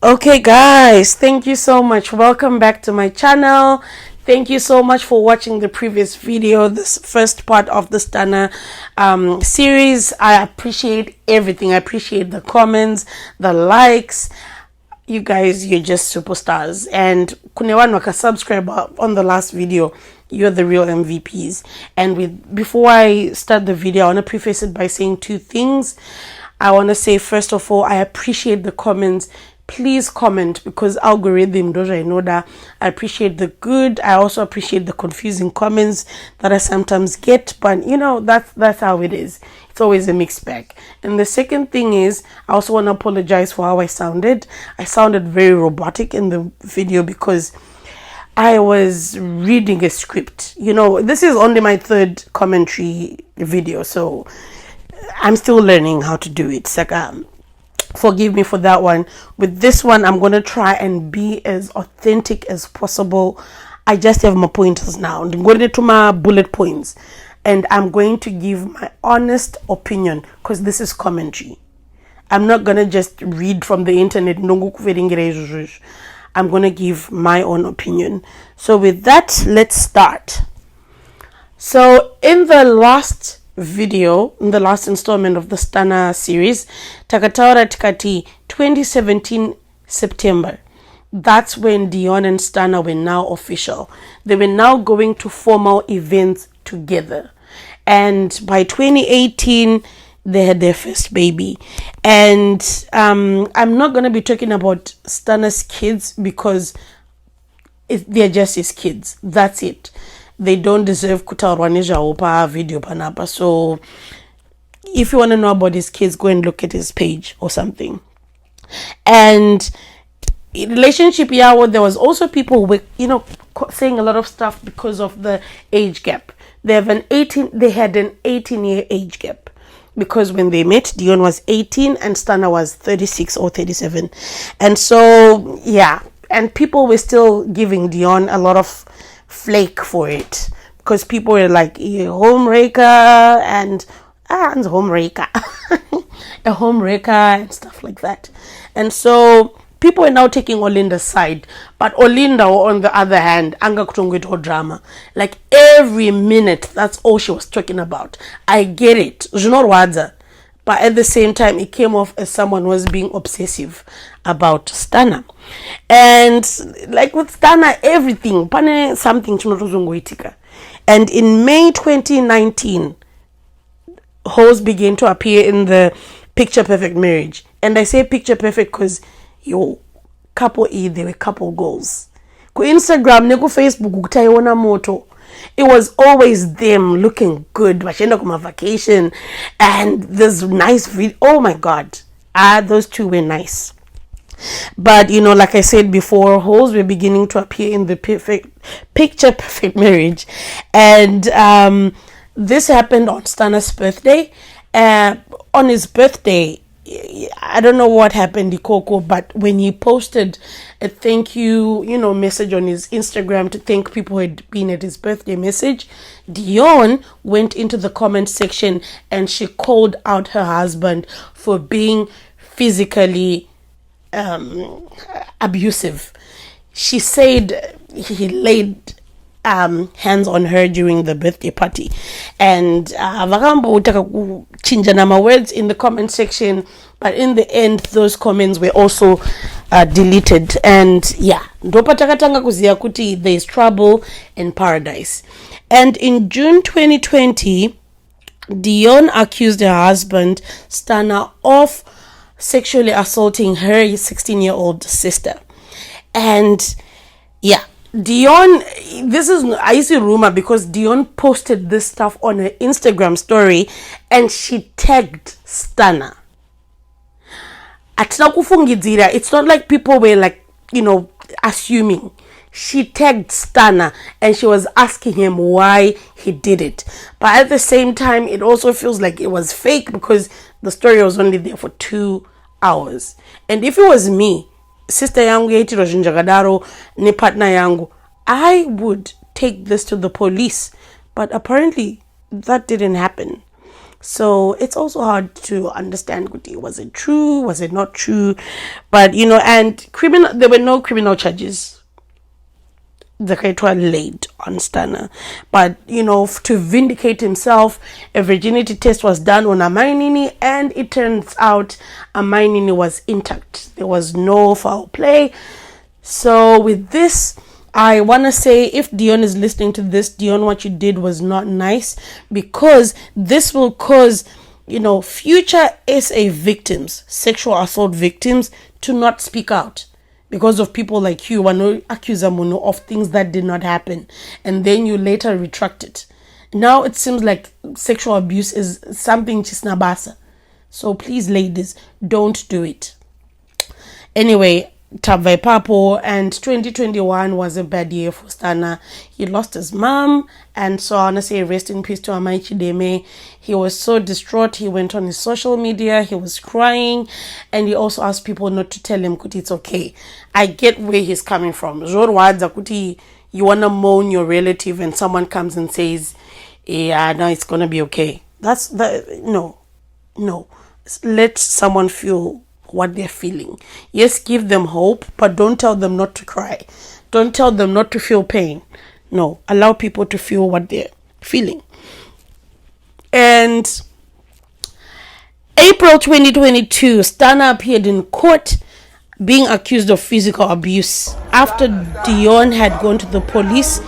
Okay guys, thank you so much. Welcome back to my channel. Thank you so much for watching the previous video, this first part of the Stunner series. I appreciate everything. I appreciate the comments, the likes. You guys, you're just superstars. And kunewan waka subscribe on the last video. You're the real MVPs. And before I start the video, I want to preface it by saying two things. I want to say, first of all, I appreciate the comments. Please comment, because algorithm doja inoda. I appreciate the good. I also appreciate the confusing comments that I sometimes get, but you know, that's how it is. It's always a mixed bag. And the second thing is, I also want to apologize for how I sounded. I sounded very robotic in the video because I was reading a script. You know, this is only my third commentary video, so I'm still learning how to do it. Forgive me for that one. With this one, I'm going to try and be as authentic as possible. I just have my pointers now. I'm going to my bullet points. And I'm going to give my honest opinion, because this is commentary. I'm not going to just read from the internet. I'm going to give my own opinion. So with that, let's start. So in the last video, in the last installment of the Stunner series, takataura tikati 2017 September, that's when Dion and Stunner were now official. They were now going to formal events together, and by 2018 they had their first baby. And I'm not going to be talking about Stunner's kids, because they're just his kids. That's it. They don't deserve kutaurwanisha opa video panapa. So if you want to know about his kids, go and look at his page or something. And in relationship, yeah, there was also people who were, you know, saying a lot of stuff because of the age gap. They had an 18-year age gap, because when they met, Dion was 18 and Stunner was 36 or 37. And so, yeah, and people were still giving Dion a lot of flake for it, because people were like, homewrecker and homewrecker a homewrecker and stuff like that. And so people are now taking Olinda's side, but Olinda, on the other hand, anga kutongwito drama, like every minute, that's all she was talking about. I get it, but at the same time, it came off as someone who was being obsessive about Stunner. And like with Stunner, everything, pane something chinotozongoitika. And in May 2019, hoes began to appear in the Picture Perfect marriage. And I say Picture Perfect because, couple E, they were couple goals. Ko Instagram, neko Facebook, kutaiona moto. It was always them looking good. Washenda kuma vacation, and this nice video. Oh my God, those two were nice. But you know, like I said before, holes were beginning to appear in the Picture Perfect marriage, and this happened on Stunner's birthday. On his birthday, I don't know what happened to Coco, but when he posted a thank you, message on his Instagram to thank people who had been at his birthday message, Dion went into the comment section and she called out her husband for being physically abusive. She said he laid hands on her during the birthday party, and vakambo utaka kuchinja nama words in the comment section, but in the end those comments were also deleted. And yeah, ndopatakatanga kuzia kuti there is trouble in paradise. And in June 2020, Dion accused her husband Stunner of sexually assaulting her 16-year-old sister. And yeah, Dion, this is I see rumor, because Dion posted this stuff on her Instagram story and she tagged Stunner. It's not like people were like, assuming. She tagged Stunner and she was asking him why he did it. But at the same time, it also feels like it was fake, because the story was only there for 2 hours. And if it was me, sister yangu yeitiro jinjagadaro ni partner yangu, I would take this to the police. But apparently that didn't happen. So it's also hard to understand, was it true, was it not true? But and there were no criminal charges laid on Stana. But to vindicate himself, a virginity test was done on Amainini, and it turns out Amainini was intact. There was no foul play. So with this, I want to say, if Dion is listening to this, Dion, what you did was not nice, because this will cause, future SA victims, sexual assault victims, to not speak out because of people like you who accuse Amuno of things that did not happen, and then you later retract it. Now it seems like sexual abuse is something chisnabasa. So please, ladies, don't do it. Anyway, Tabvai Papo, and 2021 was a bad year for Stana. He lost his mom, and so I want to say rest in peace to Amai Chideme. He was so distraught. He went on his social media, he was crying, and he also asked people not to tell him Kuti it's okay. I get where he's coming from. Kuti, you want to moan your relative and someone comes and says, yeah, no, it's going to be okay. No. Let someone feel what they're feeling. Yes, give them hope, but don't tell them not to cry. Don't tell them not to feel pain. No, allow people to feel what they're feeling. And April 2022, Stana appeared in court being accused of physical abuse after Dion had gone to the police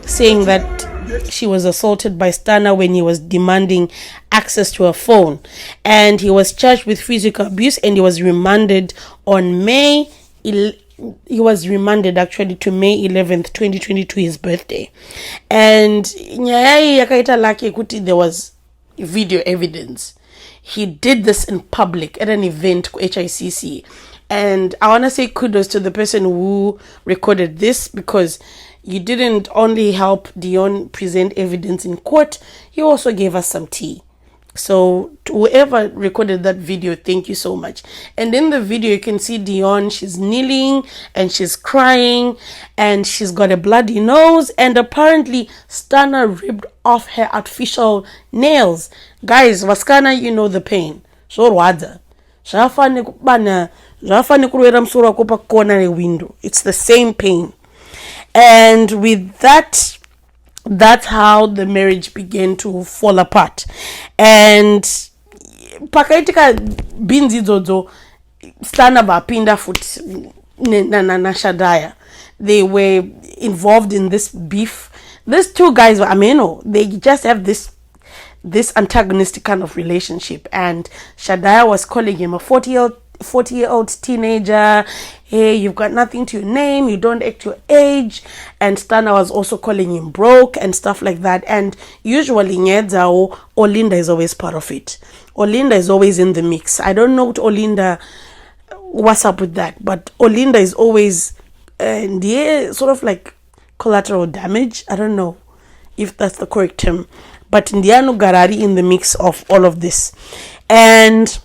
saying that she was assaulted by Stana when he was demanding access to her phone, and he was charged with physical abuse, and he was remanded on May 11th, 2022, his birthday. And there was video evidence. He did this in public at an event HICC, and I want to say kudos to the person who recorded this, because you didn't only help Dion present evidence in court, you also gave us some tea. So to whoever recorded that video, thank you so much. And in the video, you can see Dion, she's kneeling and she's crying and she's got a bloody nose, and apparently Stana ripped off her artificial nails. Guys, Vaskana, you know the pain. So wada. It's the same pain. And with that, that's how the marriage began to fall apart. And pakaitika binzi zozo Stana vapinda fut na Shadaya. They were involved in this beef. These two guys, they just have this antagonistic kind of relationship. And Shadaya was calling him a 40-year-old teenager. Hey, you've got nothing to your name, you don't act your age. And Stana was also calling him broke and stuff like that. And usually Nyedzao, Olinda is always part of it. Olinda is always in the mix. I don't know what Olinda, what's up with that, but Olinda is always sort of like collateral damage. I don't know if that's the correct term, but Ndiano Garari in the mix of all of this. And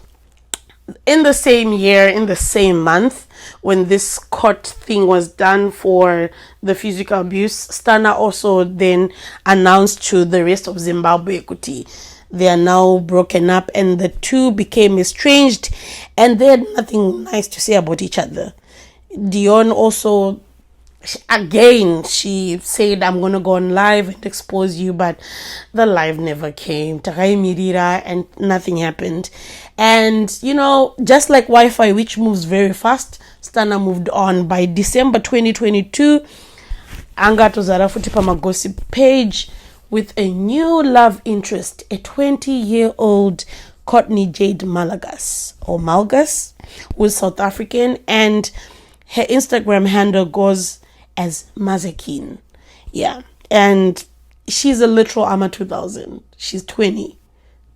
in the same year, in the same month, when this court thing was done for the physical abuse, Stana also then announced to the rest of Zimbabwe, Kuti, they are now broken up, and the two became estranged, and they had nothing nice to say about each other. Dion also, again, she said, I'm going to go on live and expose you, but the live never came. Takai Mirira, and nothing happened. And, just like Wi-Fi, which moves very fast, Stana moved on. By December 2022, Angato Zarafuti Pamagosi page with a new love interest, a 20-year-old Courtney Jade Malgas, who is South African, and her Instagram handle goes as Mazekin. Yeah. And she's a literal Ama 2000. She's 20.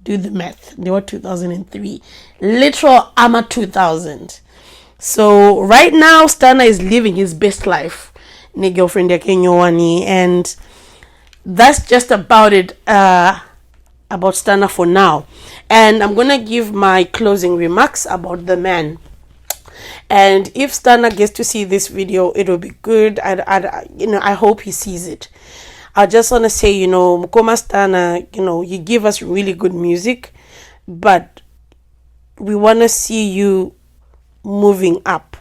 Do the math. They were 2003. Literal Ama 2000. So right now, Stana is living his best life. Ne girlfriend ya Kenyowani. And that's just about it about Stana for now. And I'm going to give my closing remarks about the man. And if Stana gets to see this video, it will be good. I hope he sees it. I just want to say, you know, Mukoma Stana, you know, you give us really good music, but we want to see you moving up.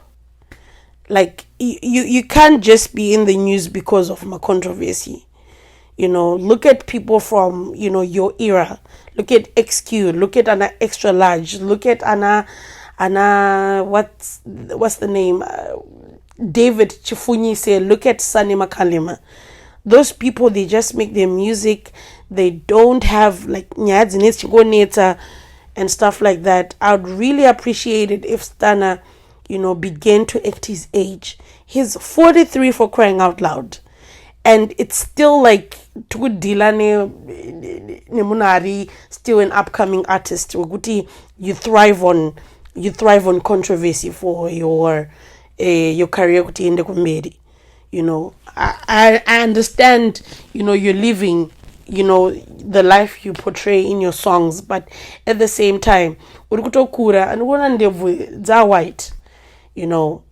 Like, you can't just be in the news because of my controversy. You know, look at people from, you know, your era. Look at XQ. Look at Anna Extra Large. Look at Anna, what's the name? David Chifunyi say. Look at Sani Makalima. Those people, they just make their music. They don't have like nyads and stuff like that. I would really appreciate it if Stana, you know, began to act his age. He's 43, for crying out loud. And it's still like Dilane Nemunari, still an upcoming artist. You thrive on controversy for your career in the comedy. You know, I understand, you know, you're living, you know, the life you portray in your songs, but at the same time, urikutokura and one ndevu za white, you know,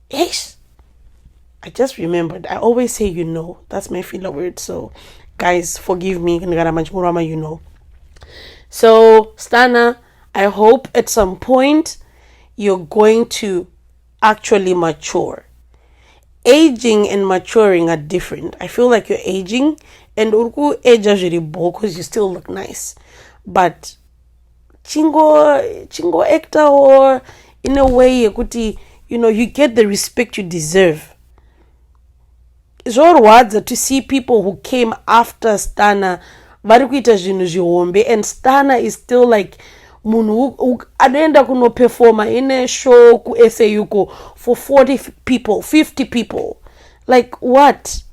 yes. I just remembered. I always say, you know. That's my filler word. So, guys, forgive me. You know. So, Stana, I hope at some point you're going to actually mature. Aging and maturing are different. I feel like you're aging, and urku age really because you still look nice. But chingo actor, or in a way, you know, you get the respect you deserve. It's all words to see people who came after Stana and Stana is still like munu adenda kuno performer in a show ku SAUko for 40 people, 50 people. Like what?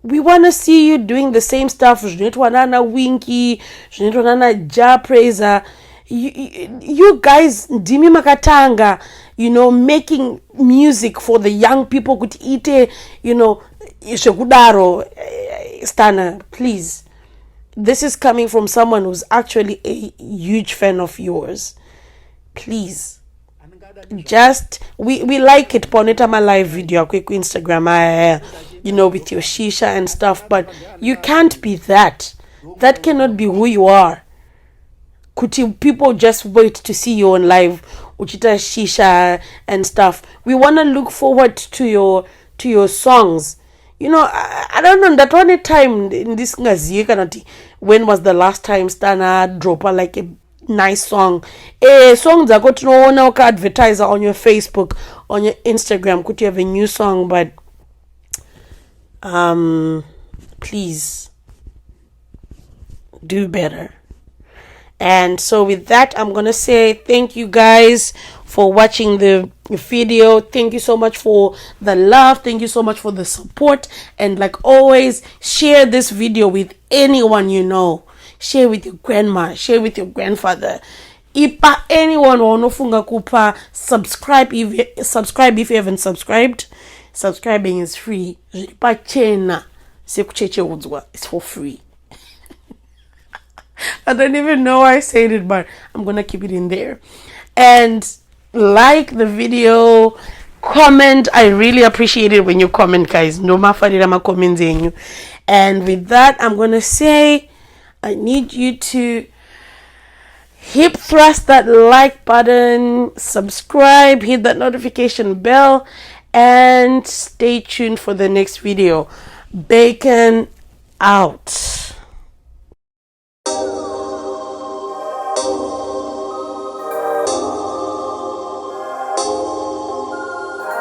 We want to see you doing the same stuff. Junetwanana Winky, Junetwanana Ja Praiser. You guys, Dimi Makatanga, you know, making music for the young people could eat, you know, Ishokudaro, Stana, please. This is coming from someone who's actually a huge fan of yours. Please. Just, we like it, Poneta my live video, quick Instagram, you know, with your shisha and stuff, but you can't be that. That cannot be who you are. Could people just wait to see you on live, Uchita shisha and stuff? We want to look forward to your songs. You know, I don't know, that one time in this ngazi, when was the last time Stana drop like a nice song? Songs that got to know now advertiser on your Facebook, on your Instagram, could you have a new song? But please do better. And so with that, I'm gonna say thank you guys for watching the video. Thank you so much for the love. Thank you so much for the support. And like always, share this video with anyone you know. Share with your grandma. Share with your grandfather. Ipa anyone wanofunga kupa. Subscribe if you haven't subscribed. Subscribing is free. Ipa chena sekucheche udzwa. It's for free. I don't even know why I said it, but I'm gonna keep it in there. And like the video, comment. I really appreciate it when you comment, guys. No mafarira ma comments zenyu. And with that, I'm gonna say I need you to hip thrust that like button, subscribe, hit that notification bell, and stay tuned for the next video. Bacon out.